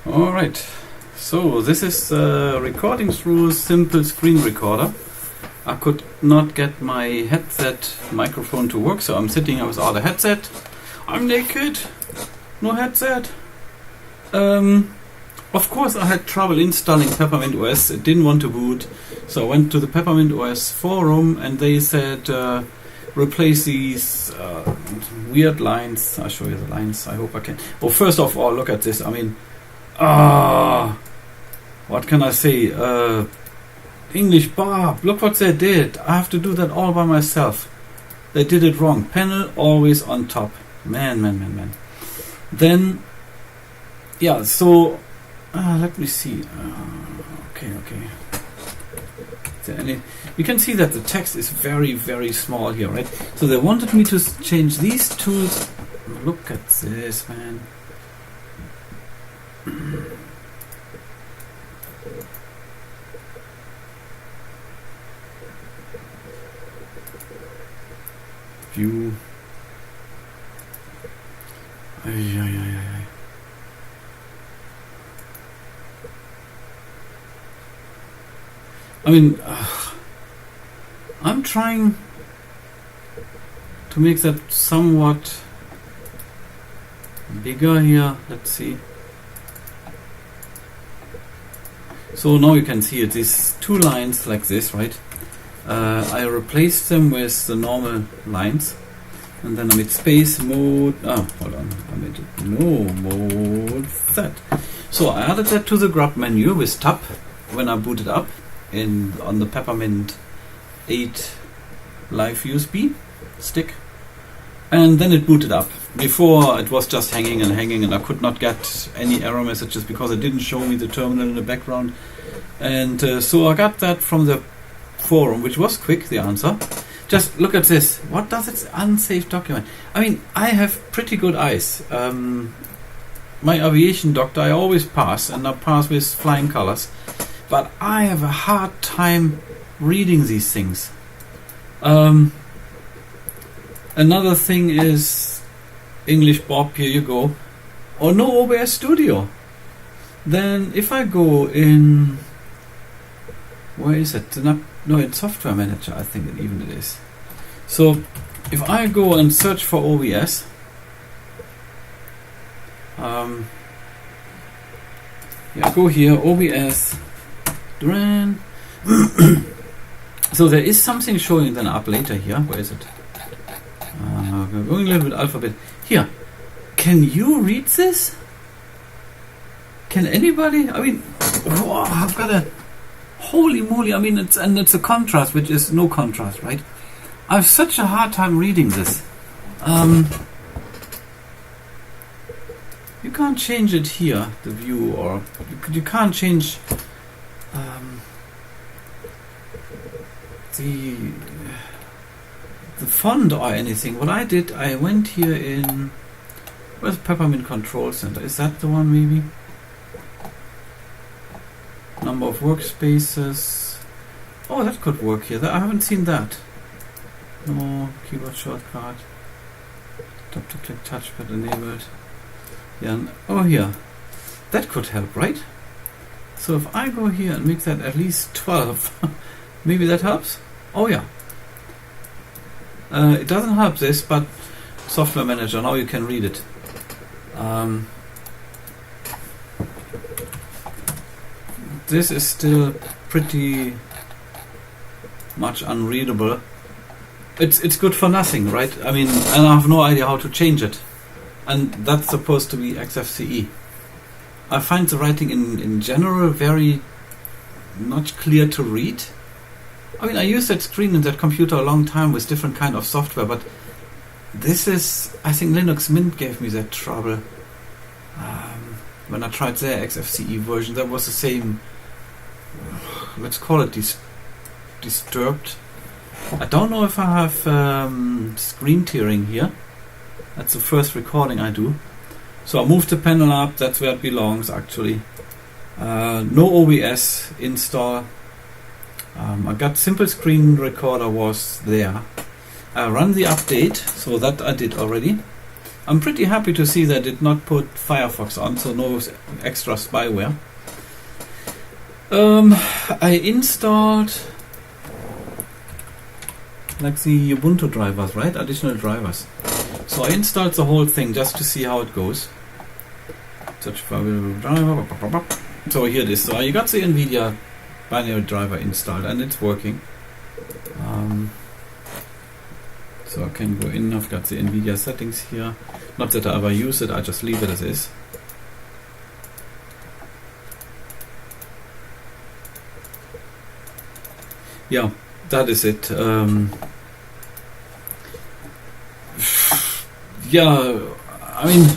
Alright, so this is recording through simple screen recorder. I could not get my headset microphone to work, so I'm sitting here without a headset. I'm naked, no headset. Of course I had trouble installing Peppermint OS, it didn't want to boot. So I went to the Peppermint OS forum and they said replace these weird lines. I'll show you the lines, I hope I can. Well, first of all, look at this. I mean, what can I say? English Bob, look what they did. I have to do that all by myself. They did it wrong. Panel always on top. Man. Then, yeah, so let me see. Okay. Is there any? You can see that the text is very small here, right? So they wanted me to change these tools. Look at this, man. View. I mean, I'm trying to make that somewhat bigger here. Let's see. So now you can see it. These two lines like this, right? I replaced them with the normal lines, and then I made space mode. Hold on. I made it no mode that. So I added that to the grub menu with tab when I booted up on the Peppermint 8 live USB stick, and then it booted up. Before it was just hanging, and I could not get any error messages because it didn't show me the terminal in the background. And so I got that from the forum, which was quick, the answer. Just look at this. What does it unsafe document? I mean, I have pretty good eyes. My aviation doctor, I always pass, and I pass with flying colors. But I have a hard time reading these things. Another thing is English Bob, here you go. Oh, no OBS Studio. Then if I go in, where is it? No, it's Software Manager, I think it is. So if I go and search for OBS, go here, OBS, Duran. So there is something showing then up later here. Where is it? We're going a little bit alphabet. Here. Can you read this? Can anybody? I mean, I've got a holy moly. I mean, it's a contrast, which is no contrast, right? I have such a hard time reading this. You can't change it here, the view, or you can't change the font or anything. What I did, I went here in, where's Peppermint Control Center? Is that the one maybe? Number of workspaces. Oh, that could work here. I haven't seen that. No, keyboard shortcut. Tap to click touchpad enabled. Yeah, oh here. That could help, right? So if I go here and make that at least 12, maybe that helps? Oh yeah. It doesn't help this, but Software Manager, now you can read it. This is still pretty much unreadable. It's good for nothing, right? I mean, and I have no idea how to change it. And that's supposed to be XFCE. I find the writing in general very not clear to read. I mean, I used that screen in that computer a long time with different kind of software, but this is, I think Linux Mint gave me that trouble. When I tried their XFCE version, that was the same, let's call it disturbed. I don't know if I have screen tearing here. That's the first recording I do. So I moved the panel up, that's where it belongs actually. No OBS install. I got simple screen recorder was there. I run the update, so that I did already. I'm pretty happy to see that it did not put Firefox on, so no extra spyware. I installed like the Ubuntu drivers, right? Additional drivers. So I installed the whole thing just to see how it goes. Search for driver. So here it is. So you got the NVIDIA binary driver installed and it's working. So I can go in. I've got the NVIDIA settings here. Not that I ever use it, I just leave it as is. Yeah, that is it. Yeah, I mean,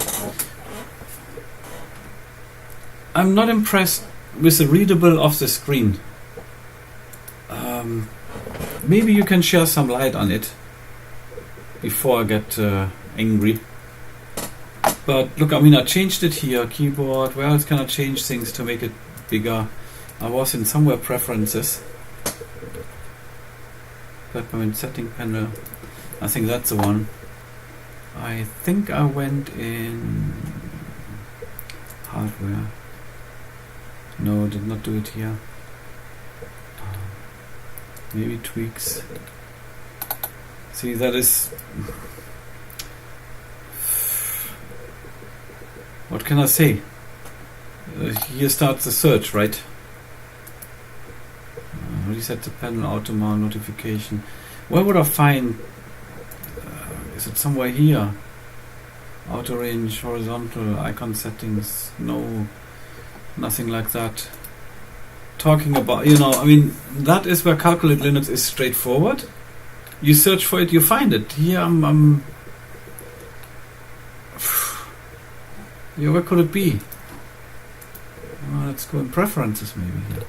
I'm not impressed with the readable of the screen. Maybe you can share some light on it before I get angry. But look, I mean, I changed it here, keyboard. Where else can I change things to make it bigger? I was in somewhere preferences. Peppermint setting panel. I think that's the one. I think I went in hardware. No, did not do it here. Maybe tweaks. See, that is... What can I say? Here starts the search, right? Reset the panel, auto notification. Where would I find? Is it somewhere here? Auto range, horizontal, icon settings. No, nothing like that. Talking about, you know, I mean, that is where Calculate Linux is straightforward. You search for it, you find it. Here I'm yeah, where could it be? Let's go in preferences maybe here.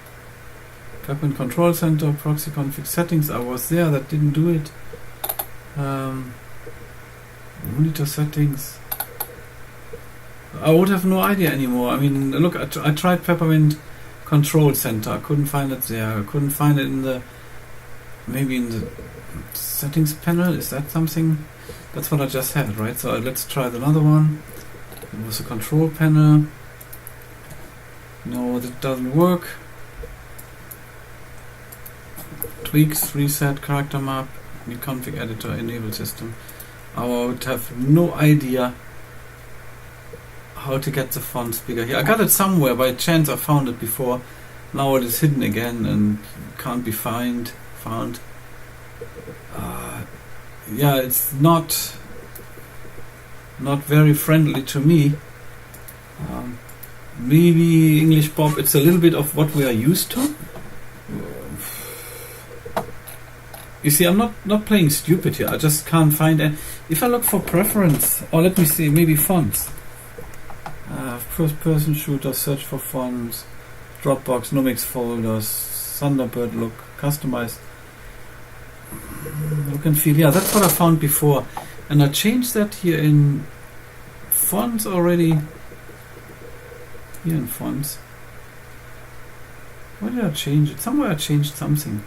Peppermint Control Center, proxy config settings. I was there, that didn't do it. Monitor settings. I would have no idea anymore. I mean, look, I tried Peppermint Control Center. I couldn't find it there. I couldn't find it in the... Maybe in the settings panel. Is that something? That's what I just had, right? So let's try another one. It was a control panel. No, that doesn't work. Tweaks, reset, character map, new config editor, enable system. I would have no idea how to get the fonts bigger here. I got it somewhere, by chance I found it before. Now it is hidden again and can't be found. Yeah, it's not very friendly to me. Maybe English Bob, it's a little bit of what we are used to. You see, I'm not playing stupid here. I just can't find it. If I look for preference, or let me see, maybe fonts. First person shooter, search for fonts, Dropbox, Numix folders, Thunderbird look, customized look and feel. Yeah, that's what I found before. And I changed that here in fonts already. Here in fonts. Where did I change it? Somewhere I changed something.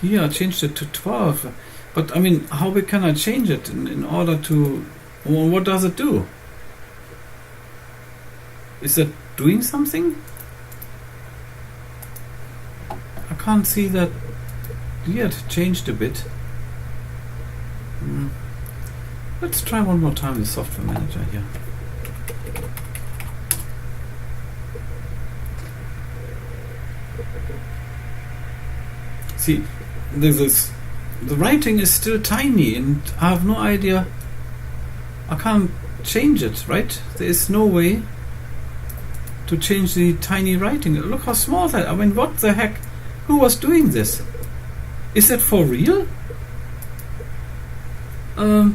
Here I changed it to 12, but I mean, how big can I change it in order to... Well, what does it do? Is it doing something? I can't see that yet. Changed a bit. Let's try one more time the software manager here. See, the writing is still tiny and I have no idea. I can't change it, right? There is no way to change the tiny writing. Look how small that. I mean, what the heck? Who was doing this? Is it for real? I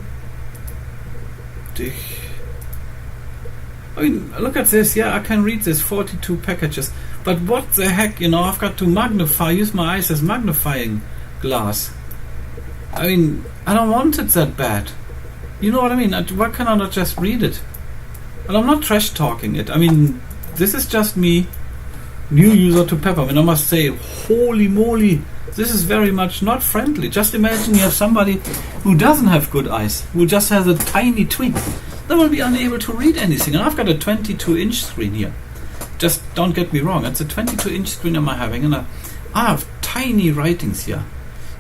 mean, look at this. Yeah, I can read this 42 packages. But what the heck, you know, I've got to magnify, use my eyes as magnifying glass. I mean, I don't want it that bad. You know what I mean? Why can I not just read it? And I'm not trash talking it. I mean, this is just me, new user to Peppermint. I must say, holy moly, This is very much not friendly. Just imagine you have somebody who doesn't have good eyes, who just has a tiny tweak. They will be unable to read anything. And I've got a 22-inch screen here. Just don't get me wrong. It's a 22-inch screen I'm having, and I have tiny writings here.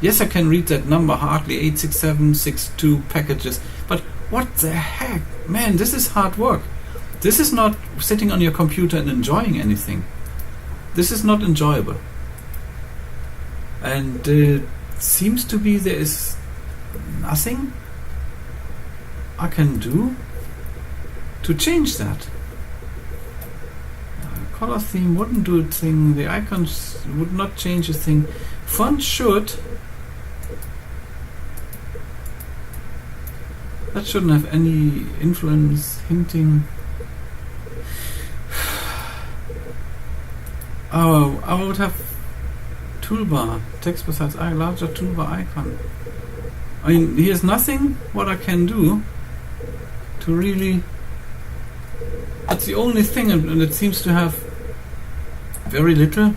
Yes, I can read that number hardly, 86762 packages. But what the heck? Man, this is hard work. This is not sitting on your computer and enjoying anything. This is not enjoyable. And seems to be there is nothing I can do to change that. Color theme wouldn't do a thing. The icons would not change a thing. Font should. That shouldn't have any influence. Hinting. Oh, I would have toolbar. Text besides larger toolbar icon. I mean, here's nothing what I can do to really. That's the only thing, and it seems to have very little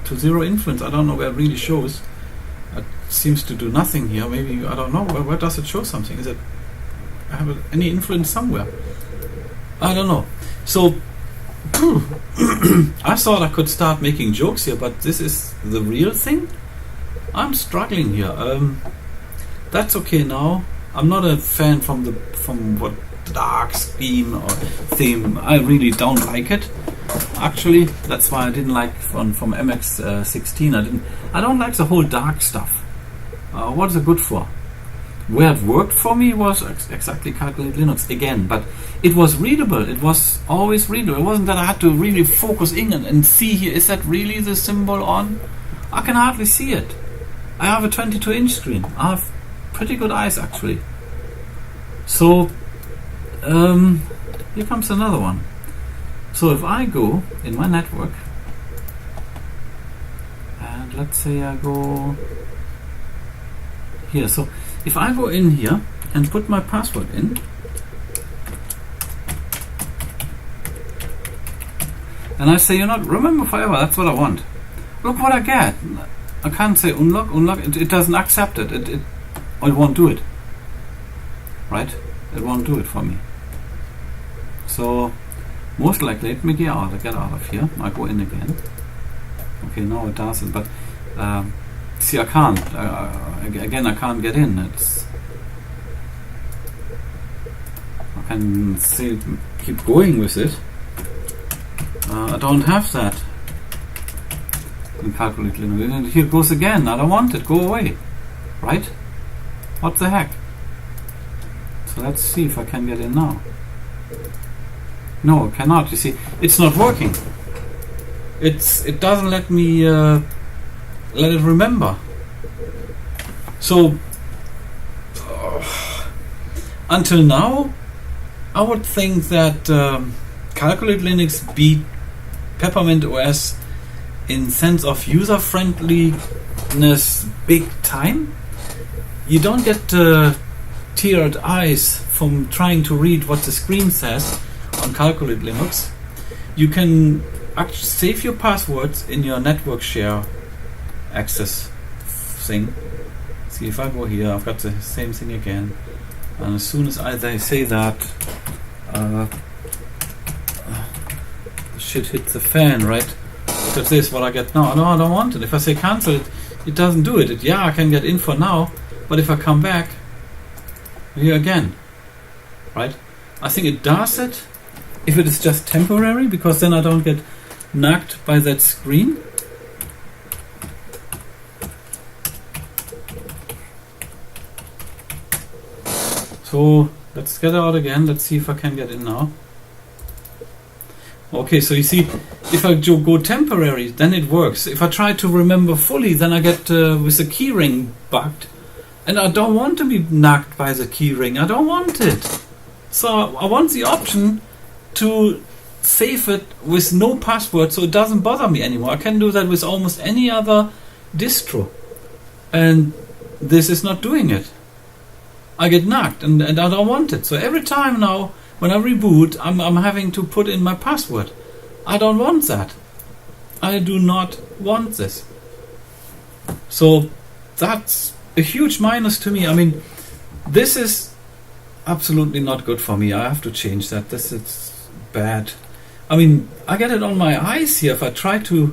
to zero influence. I don't know where it really shows. It seems to do nothing here. Maybe, I don't know. Where does it show something? Is it have any influence somewhere? I don't know. So, I thought I could start making jokes here, but this is the real thing. I'm struggling here. That's okay now. I'm not a fan from what dark scheme or theme. I really don't like it. Actually, that's why I didn't like from MX16. I don't like the whole dark stuff. What is it good for? Where it worked for me was exactly Calculate Linux again, but it was readable. It was always readable. It wasn't that I had to really focus in and see here. Is that really the symbol on? I can hardly see it. I have a 22-inch screen. I have pretty good eyes actually. So here comes another one. So if I go in my network, and let's say I go here. So if I go in here and put my password in, and I say, remember forever, that's what I want. Look what I get. I can't say unlock. It doesn't accept it. It won't do it. Right? It won't do it for me. So most likely, let me get out of here. I go in again. Okay, now it does it, but see, I can't. Again, I can't get in. I can say keep going with it. I don't have that. And Calculate Linux. And here it goes again. I don't want it. Go away. Right? What the heck? So let's see if I can get in now. No, I cannot. You see, it's not working. It doesn't let me let it remember. So until now, I would think that Calculate Linux beat Peppermint OS in sense of user friendliness big time. You don't get teared eyes from trying to read what the screen says on Calculate Linux. You can actually save your passwords in your network share access thing. See, if I go here, I've got the same thing again, and as soon as I say that, the shit hits the fan, right? Because this is what I get now. No, I don't want it. If I say cancel it, it doesn't do it. Yeah, I can get in for now, but if I come back here again, right? I think it does it if it is just temporary, because then I don't get nagged by that screen. So let's get out again. Let's see if I can get in now. Okay, so you see, if I go temporary, then it works. If I try to remember fully, then I get with the keyring bugged. And I don't want to be nagged by the keyring. I don't want it. So I want the option to save it with no password, so it doesn't bother me anymore. I can do that with almost any other distro. And this is not doing it. I get nagged and I don't want it. So every time now when I reboot, I'm having to put in my password. I don't want that. I do not want this. So that's a huge minus to me. I mean, this is absolutely not good for me. I have to change that. This is bad. I mean, I get it on my eyes here. If I try to,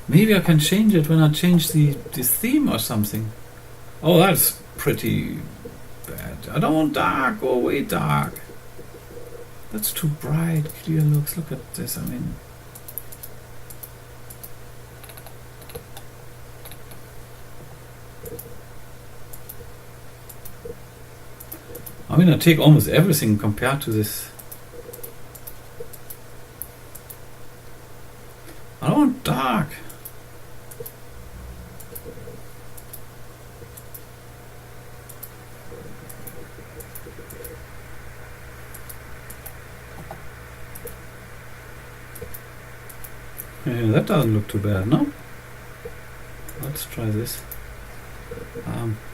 maybe I can change it when I change the theme or something. Oh, that's pretty bad. I don't want dark. Go away, dark. That's too bright. Clear looks. Look at this. I mean, I take almost everything compared to this. I don't want dark. Yeah, that doesn't look too bad, no? Let's try this.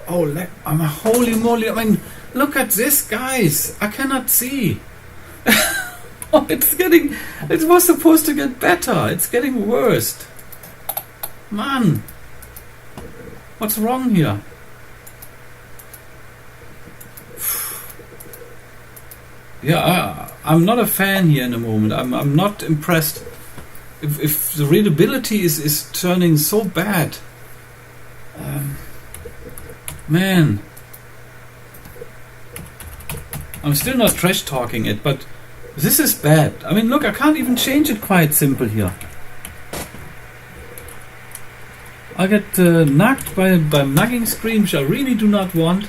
Holy moly! I mean, look at this, guys! I cannot see. Oh, it was supposed to get better. It's getting worse. Man, what's wrong here? Yeah, I'm not a fan here in the moment. I'm not impressed. If the readability is turning so bad, man, I'm still not trash talking it, but this is bad. I mean, look, I can't even change it quite simple here. I get nagged by nagging screen, which I really do not want.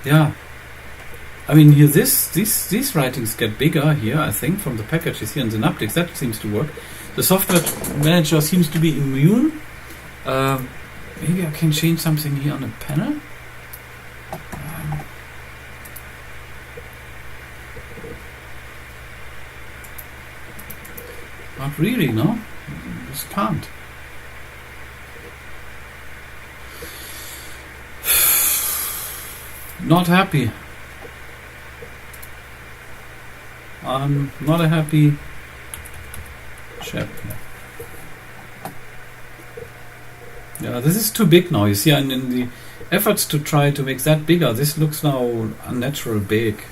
Yeah, I mean here these writings get bigger here. I think from the packages here in Synaptics that seems to work. The software manager seems to be immune. Maybe I can change something here on the panel. Not really, no. Just can't. Not happy. I'm not a happy chap. Yeah, this is too big now. You see, and in the efforts to try to make that bigger, this looks now unnatural big.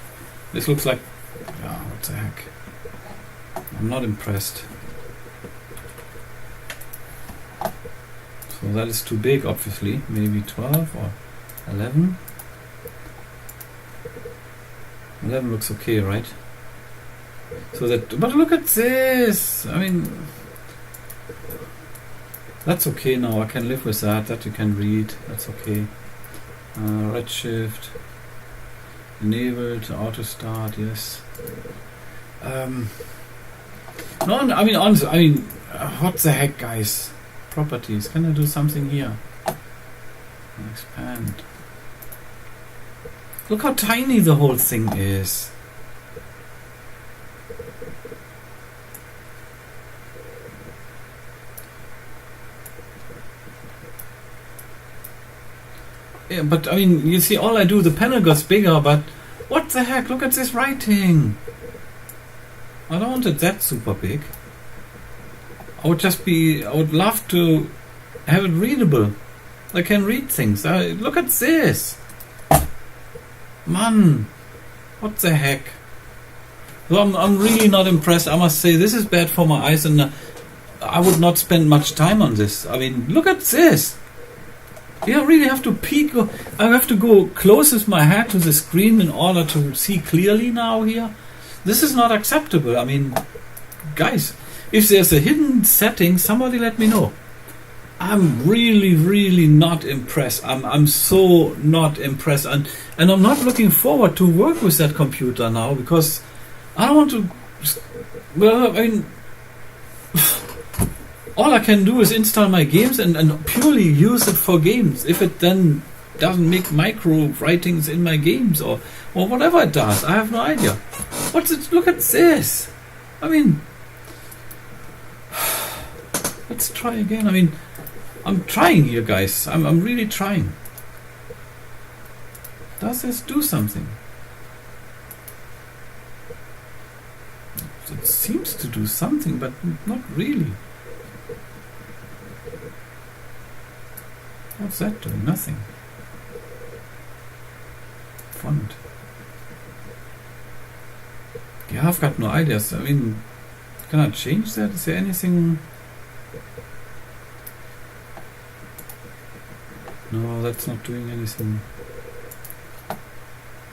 This looks like, what the heck? I'm not impressed. So that is too big, obviously. Maybe 12 or 11. 11 looks okay, right? So that, but look at this. I mean, that's okay now. I can live with that. That you can read. That's okay. Redshift enabled. Auto start. Yes. No, I mean, honestly, what the heck, guys? Properties. Can I do something here? Expand. Look how tiny the whole thing is. Yeah, but I mean, you see, all I do, the panel gets bigger, but what the heck? Look at this writing. I don't want it that super big. I would love to have it readable. I can read things. Look at this. Man, what the heck? So I'm really not impressed. I must say, this is bad for my eyes, and I would not spend much time on this. I mean, look at this. Yeah, I really have to peek. I have to go close with my head to the screen in order to see clearly now here. This is not acceptable. I mean, guys, if there's a hidden setting, somebody let me know. I'm really, really not impressed. I'm so not impressed, and I'm not looking forward to work with that computer now, because I don't want to. Well, I mean, all I can do is install my games and purely use it for games. If it then doesn't make micro writings in my games or whatever it does, I have no idea. What's it? Look at this. I mean, let's try again. I mean, I'm trying here, guys. I'm really trying. Does this do something? It seems to do something, but not really. What's that doing? Nothing. Font. Yeah, I've got no ideas. I mean, can I change that? Is there anything? No, that's not doing anything.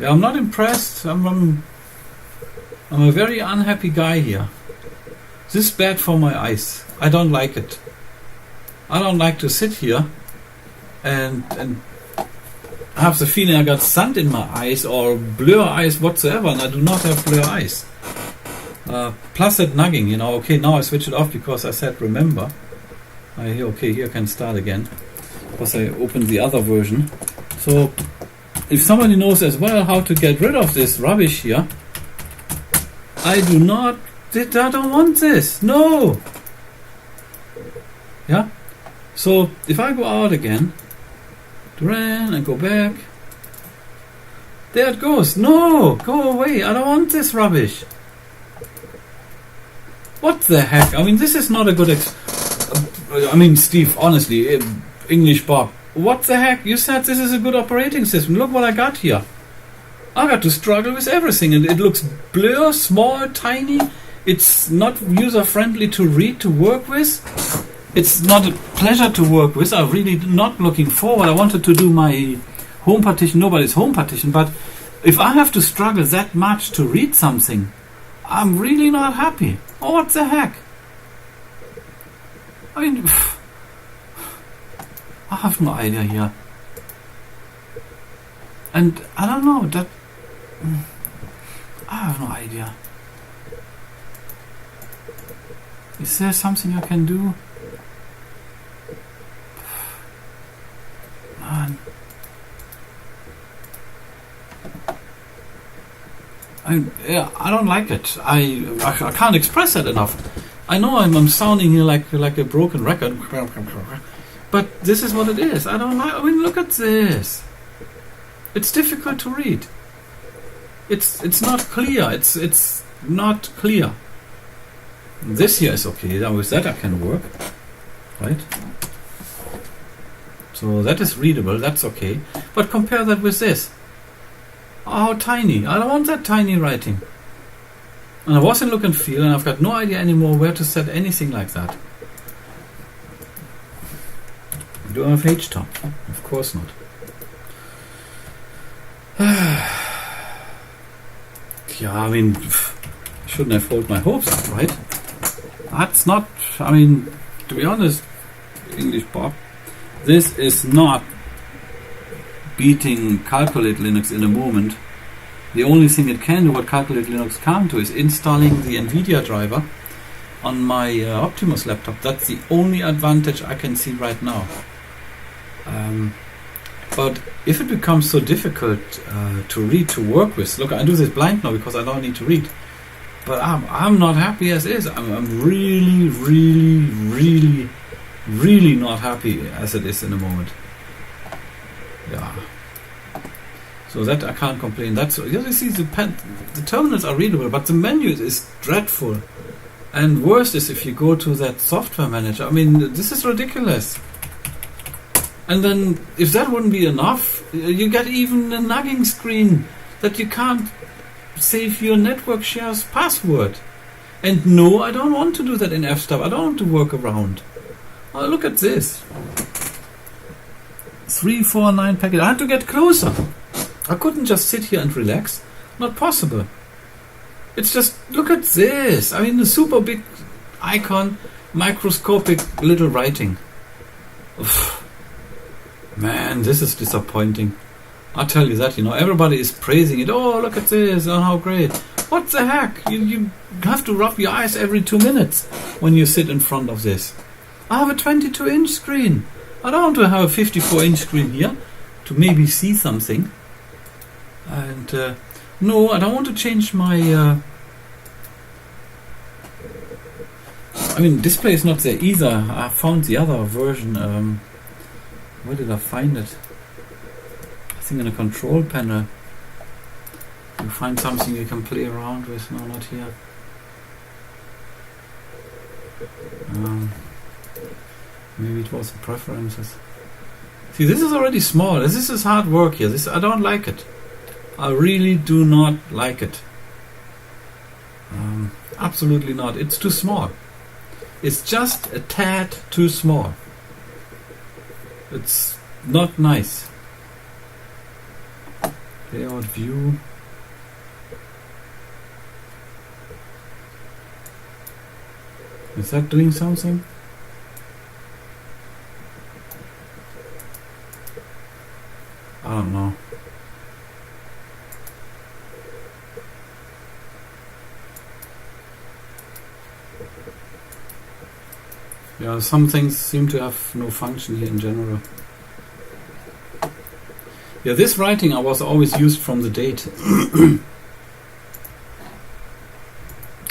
Yeah, I'm not impressed. I'm a very unhappy guy here. This is bad for my eyes. I don't like it. I don't like to sit here and have the feeling I got sand in my eyes or blur eyes whatsoever, and I do not have blur eyes. Plus that nagging, okay, now I switch it off because I said remember. Okay, here I can start again because I opened the other version. So if somebody knows as well how to get rid of this rubbish here, I don't want this. No. Yeah. So if I go out again, Duran, and go back, there it goes. No, go away. I don't want this rubbish. What the heck? I mean, this is not a good. Steve, honestly, English Bob. What the heck? You said this is a good operating system. Look what I got here. I got to struggle with everything, and it looks blur, small, tiny. It's not user-friendly to read, to work with. It's not a pleasure to work with. I'm really not looking forward. I wanted to do my home partition, nobody's home partition, but if I have to struggle that much to read something, I'm really not happy. Oh, what the heck? I mean, I have no idea here. And I don't know, I have no idea. Is there something I can do? Man. I don't like it. I can't express that enough. I know I'm sounding here like a broken record, but this is what it is. I don't like. I mean, look at this. It's difficult to read. It's not clear. It's not clear. This here is okay. With that I can work, right? So that is readable. That's okay. But compare that with this. How tiny. I don't want that tiny writing. And I was in look and feel, and I've got no idea anymore where to set anything like that. Do I have H-top? Of course not. Yeah, I mean, shouldn't have hold my hopes up, right? That's not, to be honest, English Bob, this is not beating Calculate Linux in a moment. The only thing it can do, what Calculate Linux can't do, is installing the NVIDIA driver on my Optimus laptop. That's the only advantage I can see right now. But if it becomes so difficult to read, to work with, look, I do this blind now because I don't need to read. But I'm not happy as is. I'm really, really, really, really not happy as it is in the moment. Yeah. So that I can't complain. You see, the terminals are readable, but the menu is dreadful. And worst is if you go to that software manager. This is ridiculous. And then, if that wouldn't be enough, you get even a nagging screen that you can't save your network shares password. And no, I don't want to do that in F-stub. I don't want to work around. Oh, look at this. 349 packet. I had to get closer. I couldn't just sit here and relax. Not possible. It's just, look at this. The super big icon, microscopic little writing. Oof. Man, this is disappointing. I'll tell you that, everybody is praising it. Oh, look at this, oh, how great. What the heck? You have to rub your eyes every 2 minutes when you sit in front of this. I have a 22-inch screen. I don't want to have a 54-inch screen here to maybe see something. And no, I don't want to change my... display is not there either. I found the other version. Where did I find it? I Anything in a control panel? You find something you can play around with? No, not here. Maybe it was the preferences. See, this is already small. This is hard work here. I don't like it. I really do not like it. Absolutely not. It's too small. It's just a tad too small. It's not nice. Layout view. Is that doing something? I don't know. Yeah, some things seem to have no function here in general. Yeah, this writing I was always used from the date.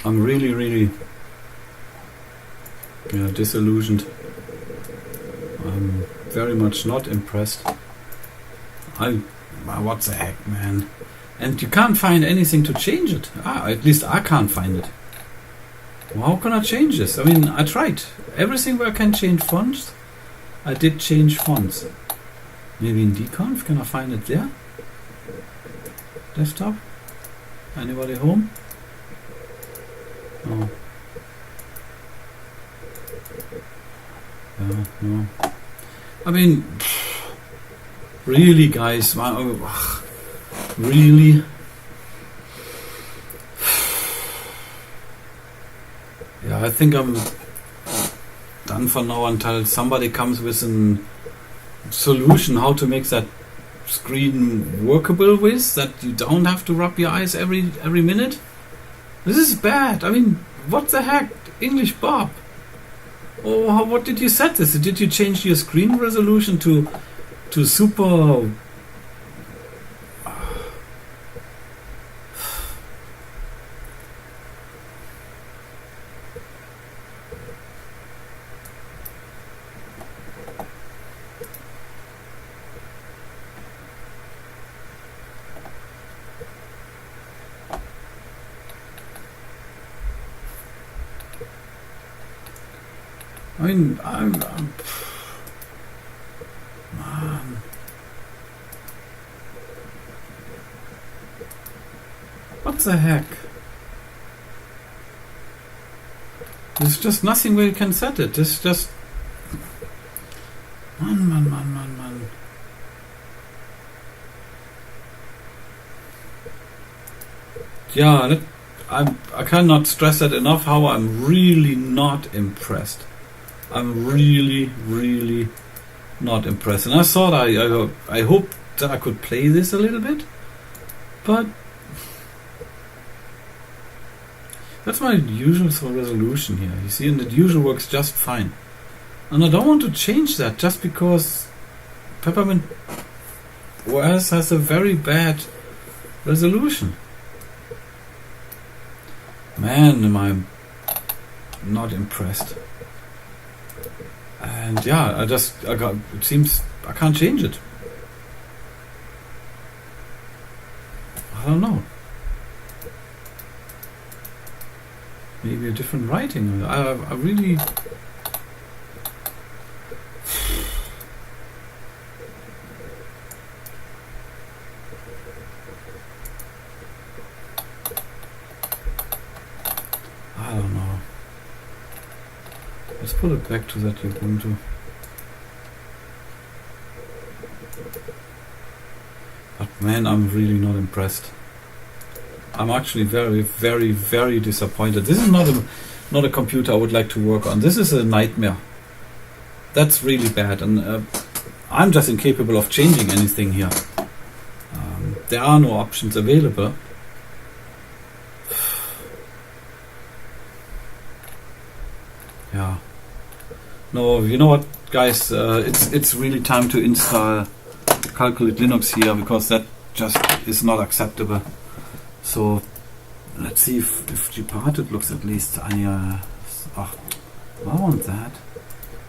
I'm really disillusioned. I'm very much not impressed. What the heck, man? And you can't find anything to change it. At least I can't find it. Well, how can I change this? I mean, I tried. Everything where I can change fonts, I did change fonts. Maybe in dconf, can I find it there? Desktop? Anybody home? Oh. No. I mean, really, guys, really? Yeah, I think I'm done for now until somebody comes with a solution how to make that screen workable with, that you don't have to rub your eyes every minute. This is bad. I mean, what the heck? English Bob. Oh, what did you set this? Did you change your screen resolution to super? I mean, I'm man. What the heck? There's just nothing where you can set it. It's just man. Yeah, I cannot stress that enough. How I'm really not impressed. I'm really not impressed. And I thought I hoped that I could play this a little bit, but that's my usual resolution here. You see, and it usually works just fine. And I don't want to change that just because Peppermint OS has a very bad resolution. Man, am I not impressed. And yeah, it seems I can't change it. I don't know. Maybe a different writing. I really. I don't know. Let's put it back to that Ubuntu. But man, I'm really not impressed. I'm actually very disappointed. This is not a computer I would like to work on. This is a nightmare. That's really bad, and I'm just incapable of changing anything here. There are no options available. Yeah. No, you know what, guys? It's really time to install Calculate Linux here, because that just is not acceptable. So let's see if Gparted looks at least. I want that.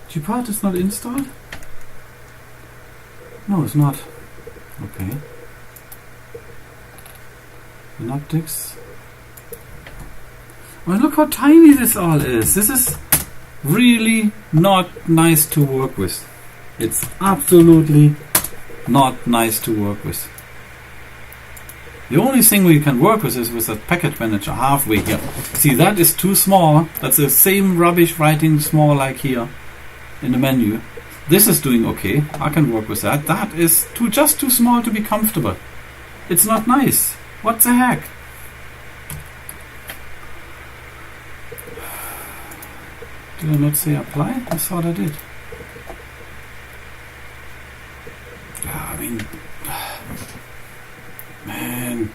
Gpart is not installed? No, it's not. Okay. Synaptics. Well, look how tiny this all is. This is really not nice to work with. It's absolutely not nice to work with. The only thing we can work with is with that package manager halfway here. See, that is too small. That's the same rubbish writing small like here in the menu. This is doing okay. I can work with that. That is just too small to be comfortable. It's not nice. What the heck? Did I not say apply? I thought I did. I mean, man,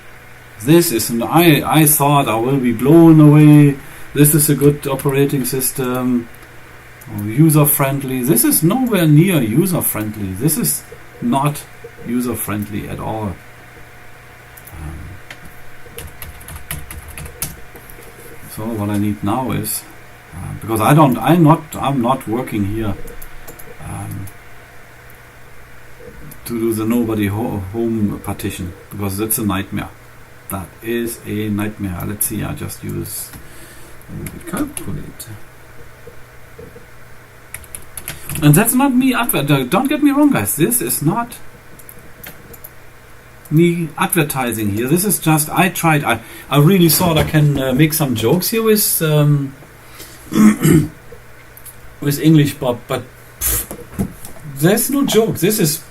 this is I thought I will be blown away. This is a good operating system, user friendly. This is nowhere near user friendly. This is not user friendly at all. So what I need now is because I'm not working here to do the nobody home partition, because that's a nightmare. That is a nightmare. Let's see, I just use calculate. And that's not me don't get me wrong, guys. This is not me advertising here. This is just, I tried. I really thought I can make some jokes here with with English, but there's no joke. This is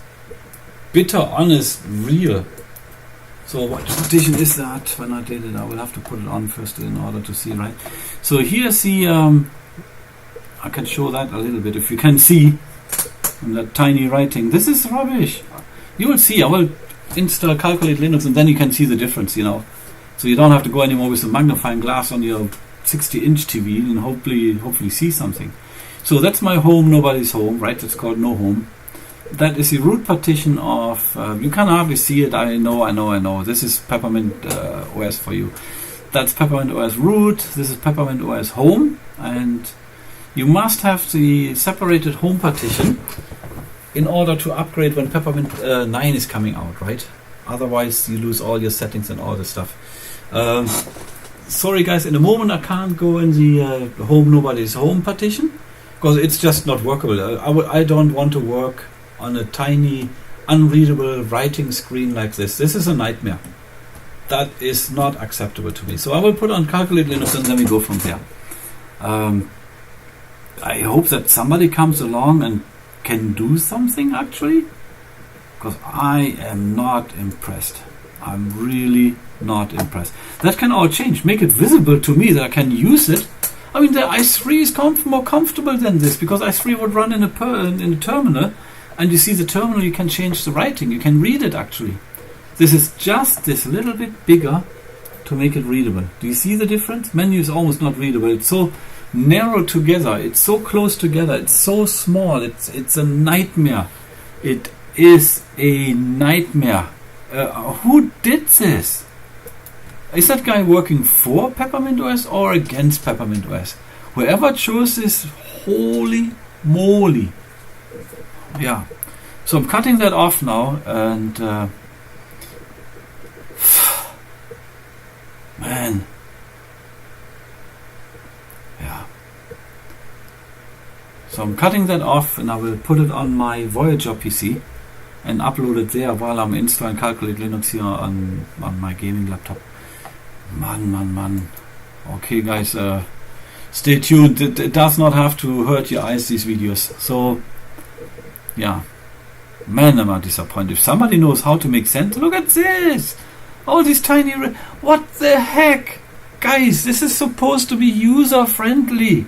bitter, honest, real. So what partition is that? When I did it, I will have to put it on first in order to see, right? So here's the I can show that a little bit if you can see in that tiny writing. This is rubbish. You will see. I will install calculate Linux and then you can see the difference, you know. So you don't have to go anymore with a magnifying glass on your 60-inch TV and hopefully see something. So that's my home, nobody's home, right? It's called no home. That is the root partition of, you can hardly see it, I know. This is Peppermint OS for you. That's Peppermint OS root, this is Peppermint OS home, and you must have the separated home partition in order to upgrade when Peppermint 9 is coming out, right? Otherwise you lose all your settings and all this stuff. Sorry guys, in a moment I can't go in the home nobody's home partition because it's just not workable. I don't want to work on a tiny unreadable writing screen like this. This is a nightmare. That is not acceptable to me. So I will put on calculate Linux and then we go from there. I hope that somebody comes along and can do something actually, because I am not impressed. I'm really not impressed. That can all change. Make it visible to me that I can use it. I mean, the i3 is more comfortable than this, because i3 would run in a terminal, and you see the terminal, you can change the writing, you can read it actually. This is just this little bit bigger to make it readable. Do you see the difference? Menu is almost not readable. It's so narrow together, it's so close together, it's so small, it's a nightmare. It is a nightmare. Who did this? Is that guy working for Peppermint OS or against Peppermint OS? Whoever chose this, holy moly. Yeah. So I'm cutting that off now, and man. Yeah. So I'm cutting that off and I will put it on my Voyager PC and upload it there while I'm installing Calculate Linux here on my gaming laptop. Man. Okay guys, stay tuned. It does not have to hurt your eyes, these videos. So yeah, man, am I disappointed. If somebody knows how to make sense, look at this. All these tiny what the heck? Guys, this is supposed to be user friendly.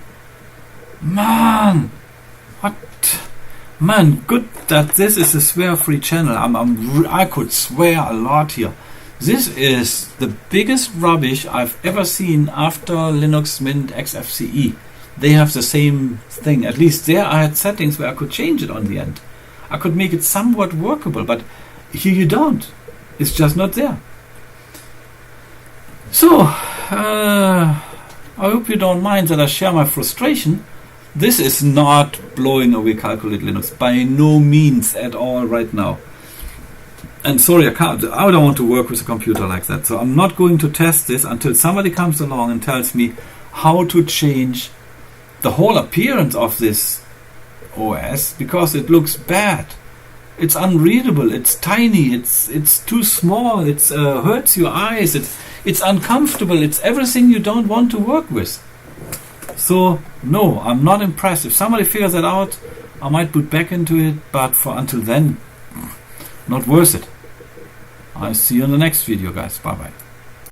Man, what? Man, good that this is a swear-free channel. I could swear a lot here. This is the biggest rubbish I've ever seen after Linux Mint XFCE. They have the same thing. At least there I had settings where I could change it on the end. I could make it somewhat workable, but here you don't. It's just not there. So, I hope you don't mind that I share my frustration. This is not blowing away Calculate Linux, by no means at all right now. And sorry, I don't want to work with a computer like that. So I'm not going to test this until somebody comes along and tells me how to change the whole appearance of this OS, because it looks bad. It's unreadable. It's tiny. It's too small. It hurts your eyes. It's uncomfortable. It's everything you don't want to work with. So no, I'm not impressed. If somebody figures that out, I might boot back into it. But until then, not worth it. I'll see you in the next video, guys. Bye bye.